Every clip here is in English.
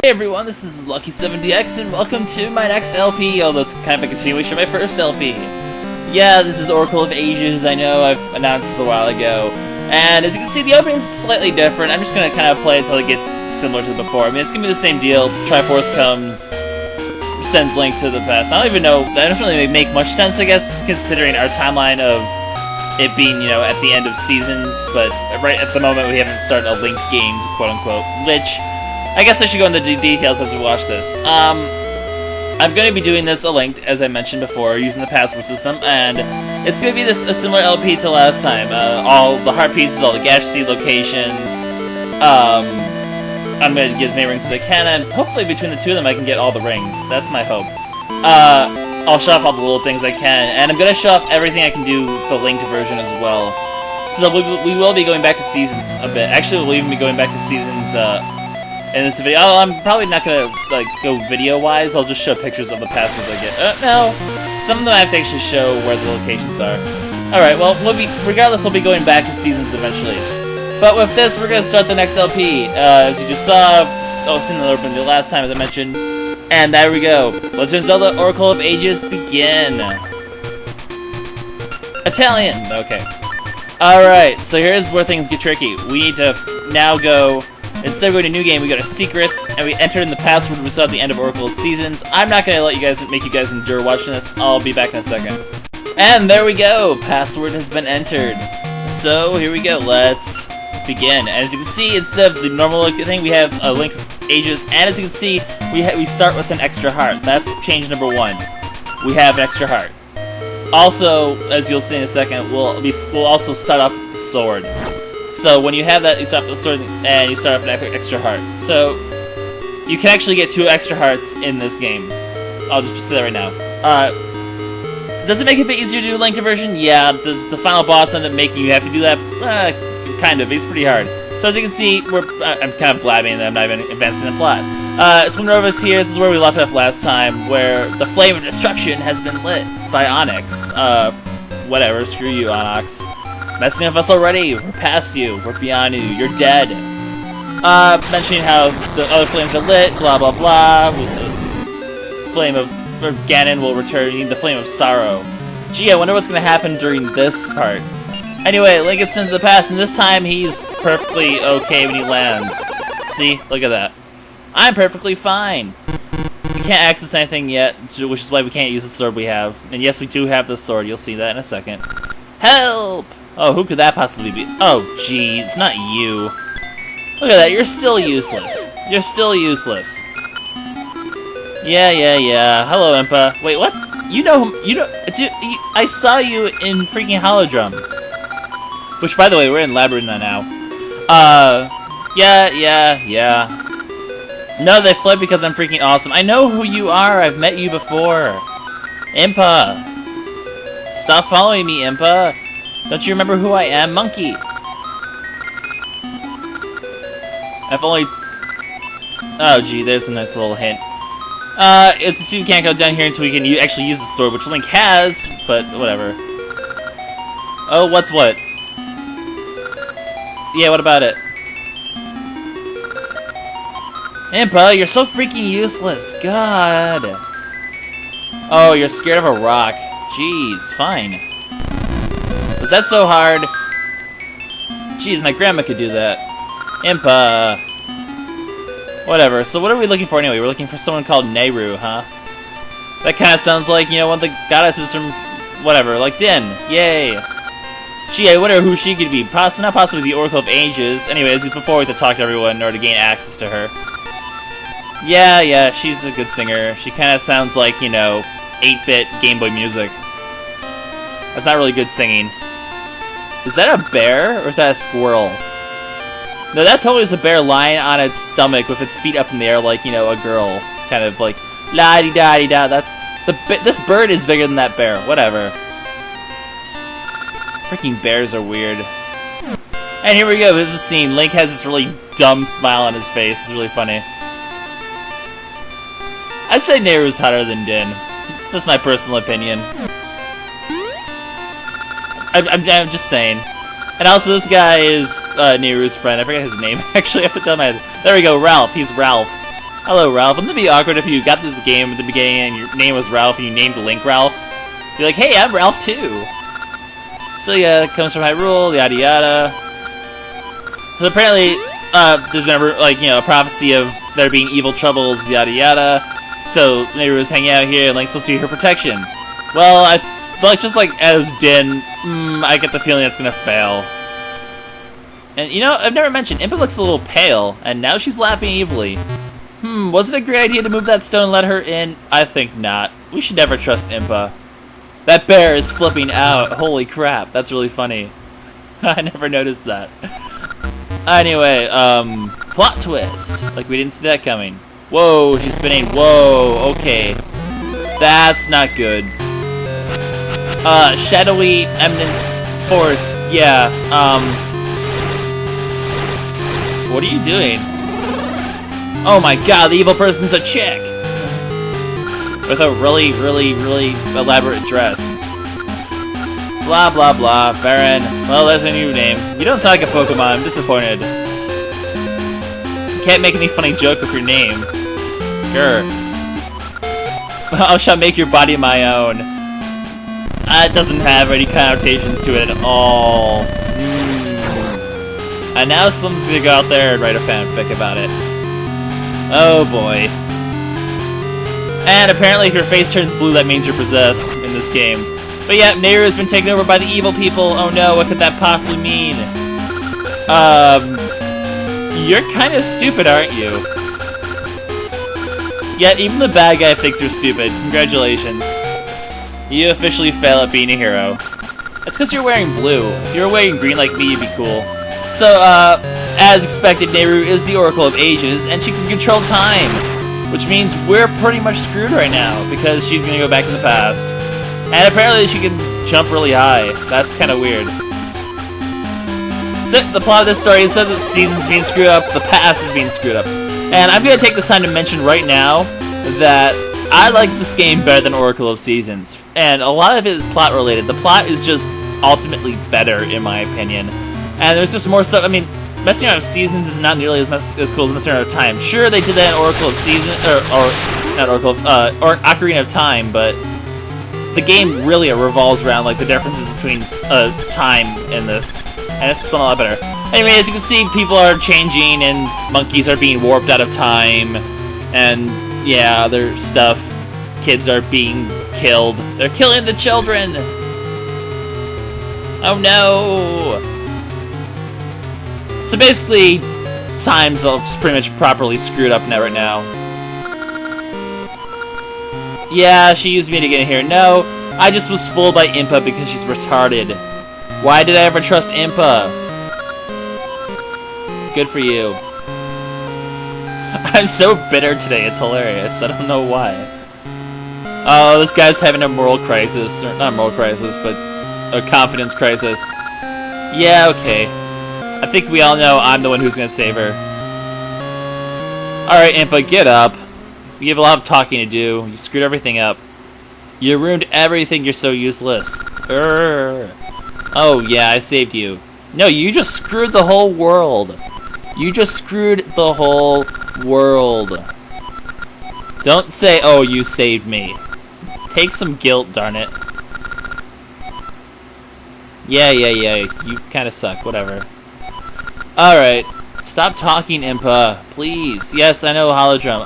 Hey everyone, this is LuckySevenDX and welcome to my next LP, although it's kind of a continuation of my first LP. Yeah, this is Oracle of Ages. I know I've announced this a while ago, and as you can see, the opening is slightly different. I'm just going to kind of play it until it gets similar to before. I mean, it's going to be the same deal. Triforce comes, sends Link to the past. I don't even know, that doesn't really make much sense, I guess, considering our timeline of it being, you know, at the end of seasons, but right at the moment we haven't started a Link game, quote-unquote, which I guess I should go into the details as we watch this. I'm going to be doing this a Link, as I mentioned before, using the password system, and it's going to be a similar LP to last time. All the heart pieces, all the Gasha locations. I'm going to get as many rings as I can, and hopefully between the two of them I can get all the rings. That's my hope. I'll show off all the little things I can, and I'm going to show off everything I can do with the Linked version as well. So we will be going back to seasons a bit. Actually, we'll even be going back to seasons, in this video. I'm probably not gonna like go video-wise. I'll just show pictures of the passwords I get. No, some of them I have to actually show where the locations are. All right. Well, regardless, we'll be going back to seasons eventually. But with this, we're gonna start the next LP. As you just saw, seen the opening the last time, as I mentioned, and there we go. Legend of Zelda: Oracle of Ages begin. Italian. Okay. All right. So here's where things get tricky. We need to now go. Instead of going to new game, we go to secrets, and we enter in the password we saw at the end of Oracle's seasons. I'm not going to make you guys endure watching this. I'll be back in a second. And there we go. Password has been entered. So here we go. Let's begin. As you can see, instead of the normal thing, we have a Link of Ages, and as you can see, we start with an extra heart. That's change number 1. We have an extra heart. Also, as you'll see in a second, we'll also start off with the sword. So when you have that, you start off with the sword, and you start off with an extra heart. So you can actually get 2 extra hearts in this game. I'll just say that right now. Does it make it a bit easier to do Link version? Yeah. Does the final boss end up making you have to do that? Kind of. It's pretty hard. So as you can see, I'm kind of blabbing, and I'm not even advancing the plot. Twin Rovers here. This is where we left off last time, where the flame of destruction has been lit by Onyx. Whatever. Screw you, Onyx. Messing with us already. We're past you. We're beyond you. You're dead. Mentioning how the other flames are lit, blah blah blah. The flame of Ganon will return. You need the flame of sorrow. Gee, I wonder what's gonna happen during this part. Anyway, Link gets into the past, and this time he's perfectly okay when he lands. See? Look at that. I'm perfectly fine. We can't access anything yet, which is why we can't use the sword we have. And yes, we do have the sword. You'll see that in a second. Help! Oh, who could that possibly be? Oh, jeez, not you. Look at that, you're still useless. You're still useless. Yeah. Hello, Impa. Wait, what? I saw you in freaking Holodrum. Which, by the way, we're in Labrynna now. Yeah. No, they fled because I'm freaking awesome. I know who you are. I've met you before. Impa. Stop following me, Impa. Don't you remember who I am, Monkey? I've only... Oh, gee, there's a nice little hint. It's a see, we can't go down here until we can actually use the sword, which Link has, but whatever. Oh, what's what? Yeah, what about it? Impa, you're so freaking useless. God. Oh, you're scared of a rock. Jeez, fine. Was that so hard? Jeez, my grandma could do that. Impa. Whatever, so what are we looking for anyway? We're looking for someone called Nayru, huh? That kind of sounds like, you know, one of the goddesses from... whatever, like Din. Yay! Gee, I wonder who she could be. Not possibly the Oracle of Ages. Anyways, before we have to talk to everyone in order to gain access to her. Yeah, she's a good singer. She kind of sounds like, you know, 8-bit Game Boy music. That's not really good singing. Is that a bear, or is that a squirrel? No, that totally is a bear lying on its stomach with its feet up in the air like, you know, a girl. Kind of like, la-di-da-di-da. That's... This bird is bigger than that bear. Whatever. Freaking bears are weird. And here we go, this is the scene. Link has this really dumb smile on his face. It's really funny. I'd say Nayru's hotter than Din. It's just my personal opinion. I'm just saying. And also, this guy is Nayru's friend. I forget his name, actually, off the top of my head. There we go, Ralph. He's Ralph. Hello, Ralph. Wouldn't it be awkward if you got this game at the beginning and your name was Ralph and you named Link Ralph? Be like, hey, I'm Ralph too. So yeah, it comes from Hyrule, yada yada. So apparently, there's been a prophecy of there being evil troubles, yada yada. So Nayru was hanging out here and Link's supposed to be her protection. Well, I feel like just like as Din, I get the feeling that's gonna fail. And you know, I've never mentioned, Impa looks a little pale, and now she's laughing evilly. Was it a great idea to move that stone and let her in? I think not. We should never trust Impa. That bear is flipping out. Holy crap, that's really funny. I never noticed that. Anyway, plot twist. Like, we didn't see that coming. Whoa, she's spinning. Whoa, okay. That's not good. Shadowy eminent force. Yeah, what are you doing? Oh my god, the evil person's a chick! With a really, really, really elaborate dress. Blah, blah, blah. Veran. Well, that's a new name. You don't sound like a Pokemon. I'm disappointed. You can't make any funny joke with your name. Grr. I shall make your body my own. That doesn't have any connotations to it at all. And now Slim's gonna go out there and write a fanfic about it. Oh boy. And apparently if your face turns blue, that means you're possessed in this game. But yeah, Nayru has been taken over by the evil people. Oh no, what could that possibly mean? You're kind of stupid, aren't you? Yet even the bad guy thinks you're stupid. Congratulations. You officially fail at being a hero. That's because you're wearing blue. If you were wearing green like me, you'd be cool. So, as expected, Nayru is the Oracle of Ages, and she can control time. Which means we're pretty much screwed right now, because she's gonna go back in the past. And apparently she can jump really high. That's kind of weird. So, the plot of this story says that the season's being screwed up, the past is being screwed up. And I'm gonna take this time to mention right now that I like this game better than Oracle of Seasons. And a lot of it is plot related. The plot is just ultimately better, in my opinion. And there's just more stuff. I mean, messing around with Seasons is not nearly as cool as messing around with Time. Sure, they did that in Oracle of Seasons, or not Oracle of, or Ocarina of Time, but the game really revolves around like the differences between time in this, and it's just a lot better. Anyway, as you can see, people are changing, and monkeys are being warped out of time, and yeah, other stuff. Kids are being killed. They're killing the children. Oh no. So basically, time's all just pretty much properly screwed up now right now. Yeah, she used me to get in here. No, I just was fooled by Impa because she's retarded. Why did I ever trust Impa? Good for you. I'm so bitter today, it's hilarious. I don't know why. Oh, this guy's having a moral crisis. Or not a moral crisis, but a confidence crisis. Yeah, okay. I think we all know I'm the one who's gonna save her. Alright, Impa, get up. You have a lot of talking to do. You screwed everything up. You ruined everything, you're so useless. Urgh. Oh, yeah, I saved you. No, you just screwed the whole world. You just screwed the whole world. Don't say, oh, you saved me. Take some guilt, darn it. Yeah, you kinda suck, whatever. Alright, stop talking, Impa, please. Yes, I know, Holodrum.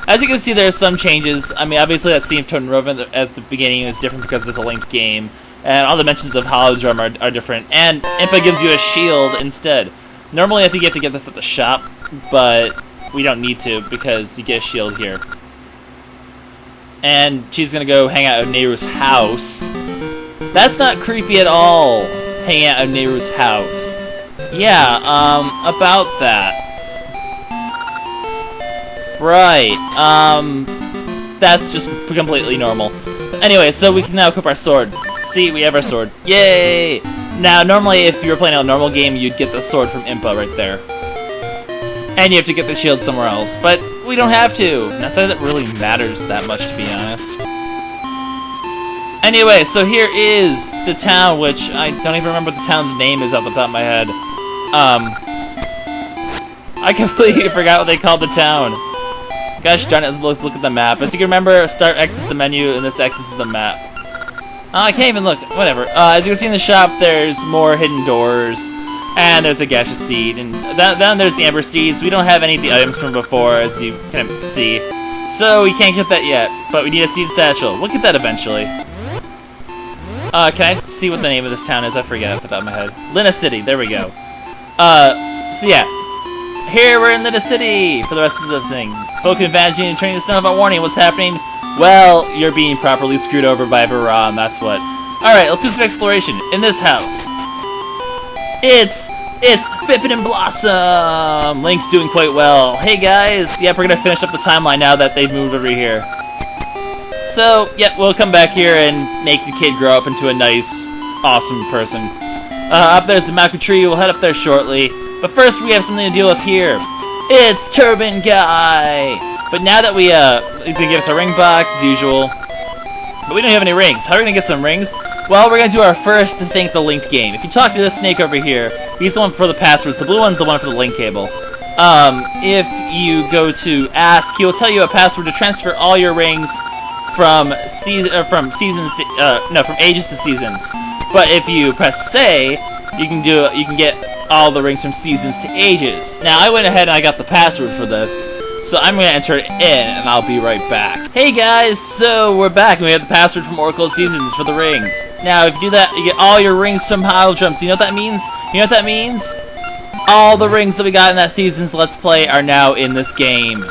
As you can see, there are some changes. I mean, obviously that scene of Totenroven at the beginning is different because it's a linked game, and all the mentions of Holodrum are different, and Impa gives you a shield instead. Normally, I think you have to get this at the shop, but we don't need to because you get a shield here. And she's gonna go hang out at Nayru's house. That's not creepy at all, hanging out at Nayru's house. Yeah, about that. Right, that's just completely normal. Anyway, so we can now equip our sword. See, we have our sword. Yay! Now, normally, if you were playing a normal game, you'd get the sword from Impa right there. And you have to get the shield somewhere else, but we don't have to. Not that it really matters that much, to be honest. Anyway, so here is the town, which I don't even remember what the town's name is off the top of my head. I completely forgot what they called the town. Gosh darn it, let's look at the map. As you can remember, start X is the menu, and this X is the map. I can't even look. Whatever. As you can see in the shop, there's more hidden doors. And there's a Gasha seed. And then there's the Amber seeds. We don't have any of the items from before, as you can see. So we can't get that yet. But we need a seed satchel. We'll get that eventually. Can I see what the name of this town is? I forget off the top of my head. Lina City. There we go. So yeah. Here we're in Lina City for the rest of the thing. Folk advantage and training the snow about warning. What's happening? Well, you're being properly screwed over by Veran, that's what. Alright, let's do some exploration. In this house. It's Bippin and Blossom! Link's doing quite well. Hey guys, yep, we're gonna finish up the timeline now that they've moved over here. So, yep, we'll come back here and make the kid grow up into a nice, awesome person. Up there's the Maku tree, we'll head up there shortly. But first, we have something to deal with here. It's Turban Guy! But now that he's gonna give us a ring box, as usual. But we don't have any rings. How are we gonna get some rings? Well, we're gonna do our first Thank the Link game. If you talk to this snake over here, he's the one for the passwords. The blue one's the one for the link cable. If you go to ask, he will tell you a password to transfer all your rings from seasons to, from ages to seasons. But if you press say, you can get all the rings from seasons to ages. Now, I went ahead and I got the password for this, so I'm going to enter it in, and I'll be right back. Hey guys, so we're back, and we have the password from Oracle Seasons for the rings. Now, if you do that, you get all your rings from Pile Jumps. You know what that means? You know what that means? All the rings that we got in that Seasons Let's Play are now in this game.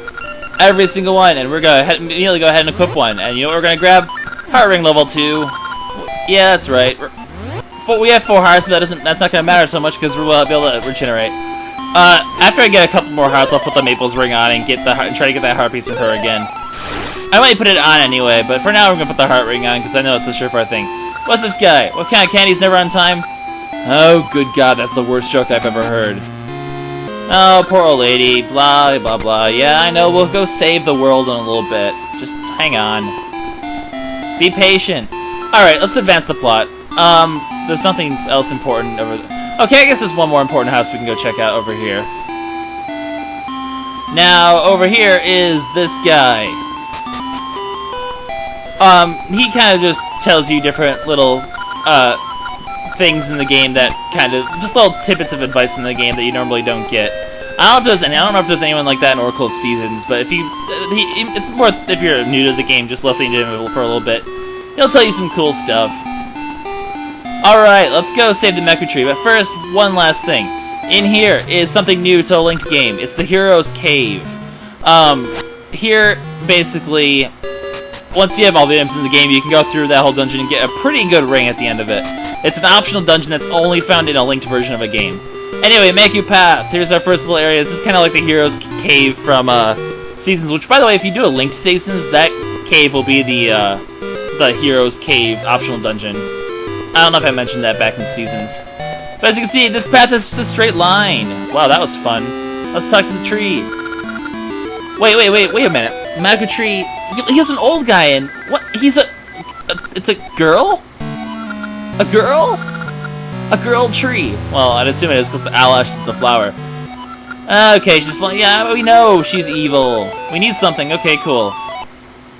Every single one, and we're going to immediately go ahead and equip one. And you know what we're going to grab? Heart Ring level 2. Yeah, that's right. We have 4 hearts, but that's not going to matter so much because we'll be able to regenerate. After I get a couple more hearts, I'll put the Maple's ring on and try to get that heart piece of her again. I might put it on anyway, but for now we're going to put the heart ring on because I know it's a surefire thing. What's this guy? What kind of candy's never on time? Oh, good God, that's the worst joke I've ever heard. Oh, poor old lady. Blah, blah, blah. Yeah, I know. We'll go save the world in a little bit. Just hang on. Be patient. Alright, let's advance the plot. There's nothing else important over there. Okay, I guess there's one more important house we can go check out over here. Now, over here is this guy. He kind of just tells you different little, things in the game that just little tidbits of advice in the game that you normally don't get. I don't know if there's anyone like that in Oracle of Seasons, but it's more if you're new to the game, just listening to him for a little bit. He'll tell you some cool stuff. Alright, let's go save the Maku tree, but first, one last thing. In here is something new to a Link game. It's the Hero's Cave. Here, basically, once you have all the items in the game, you can go through that whole dungeon and get a pretty good ring at the end of it. It's an optional dungeon that's only found in a linked version of a game. Anyway, Maku Path. Here's our first little area. This is kind of like the Hero's Cave from Seasons, which, by the way, if you do a linked Seasons, that cave will be the Hero's Cave optional dungeon. I don't know if I mentioned that back in Seasons. But as you can see, this path is just a straight line. Wow, that was fun. Let's talk to the tree. Wait a minute. Maku tree, he's an old guy, and what? It's a girl? A girl? A girl tree. Well, I'd assume it is because the eyelash is the flower. Okay, she's flying. Yeah, we know she's evil. We need something. Okay, cool.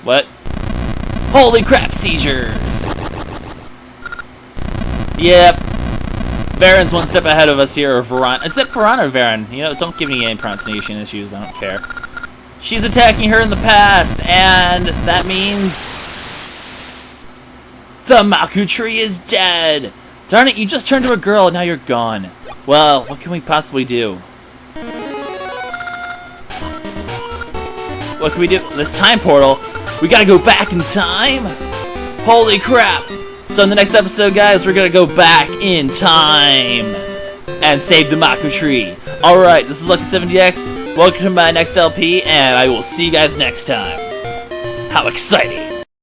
What? Holy crap, seizures! Yep. Veran's one step ahead of us here, or Veran. Is it Veran or Veran? You know, don't give me any pronunciation issues, I don't care. She's attacking her in the past, and that means the Maku tree is dead! Darn it, you just turned to a girl, and now you're gone. Well, what can we possibly do? What can we do? This time portal? We gotta go back in time? Holy crap! So in the next episode, guys, we're gonna go back in time and save the Maku tree. Alright, this is LuckySevenDX. Welcome to my next LP, and I will see you guys next time. How exciting!